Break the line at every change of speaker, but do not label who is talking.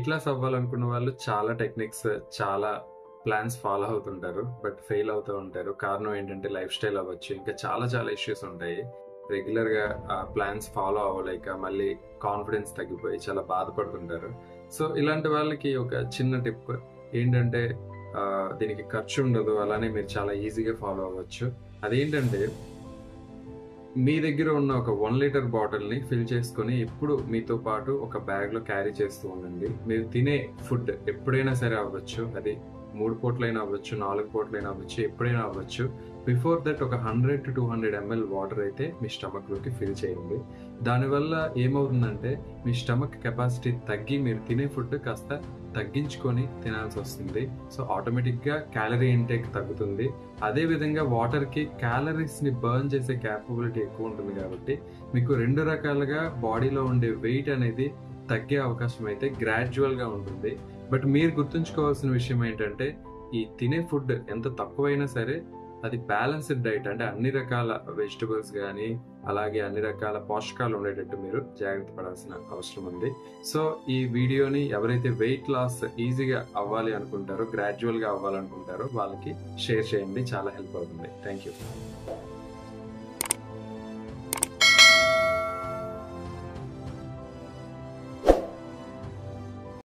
Weight loss అవ్వాలనుకున్న వాళ్ళు చాలా techniques, చాలా ప్లాన్స్ ఫాలో అవుతుంటారు. బట్ ఫెయిల్ అవుతూ ఉంటారు. కారణం ఏంటంటే లైఫ్ స్టైల్ అవ్వచ్చు, ఇంకా చాలా చాలా ఇష్యూస్ ఉంటాయి. రెగ్యులర్గా ఆ ప్లాన్స్ ఫాలో అవ్వలేక మళ్ళీ కాన్ఫిడెన్స్ తగ్గిపోయి చాలా బాధపడుతుంటారు. సో ఇలాంటి వాళ్ళకి ఒక చిన్న టిప్ ఏంటంటే దీనికి ఖర్చు ఉండదు, అలానే మీరు చాలా ఈజీగా ఫాలో అవ్వచ్చు. అదేంటంటే మీ దగ్గర ఉన్న ఒక 1 లీటర్ బాటిల్ని ఫిల్ చేసుకొని ఎప్పుడు మీతో పాటు ఒక బ్యాగ్లో క్యారీ చేస్తూ ఉండండి. మీరు తినే ఫుడ్ ఎప్పుడైనా సరే అవ్వచ్చు, అది 3 పూట్లైనా అవ్వచ్చు, 4 పూట్లైనా అవ్వచ్చు, ఎప్పుడైనా అవ్వచ్చు. బిఫోర్ దట్ ఒక 100 to 200 ml వాటర్ అయితే మీ స్టమక్లోకి ఫిల్ చేయండి. దానివల్ల ఏమవుతుందంటే మీ స్టమక్ కెపాసిటీ తగ్గి మీరు తినే ఫుడ్ కాస్త తగ్గించుకొని తినాల్సి వస్తుంది. సో ఆటోమేటిక్గా క్యాలరీ ఇంటేక్ తగ్గుతుంది. అదే విధంగా వాటర్కి క్యాలరీస్ని బర్న్ చేసే క్యాపబిలిటీ ఎక్కువ ఉంటుంది కాబట్టి మీకు 2 రకాలుగా బాడీలో ఉండే వెయిట్ అనేది తగ్గే అవకాశం అయితే గ్రాడ్యువల్గా ఉంటుంది. బట్ మీరు గుర్తుంచుకోవాల్సిన విషయం ఏంటంటే ఈ తినే ఫుడ్ ఎంత తక్కువైనా సరే అది బ్యాలెన్స్డ్ డైట్, అంటే అన్ని రకాల వెజిటబుల్స్ కానీ అలాగే అన్ని రకాల పోషకాలు ఉండేటట్టు మీరు జాగ్రత్త పడాల్సిన అవసరం ఉంది. సో ఈ వీడియోని ఎవరైతే వెయిట్ లాస్ ఈజీగా అవ్వాలి అనుకుంటారో, గ్రాడ్యువల్గా అవ్వాలనుకుంటారో వాళ్ళకి షేర్ చేయండి, చాలా హెల్ప్ అవుతుంది. Thank you.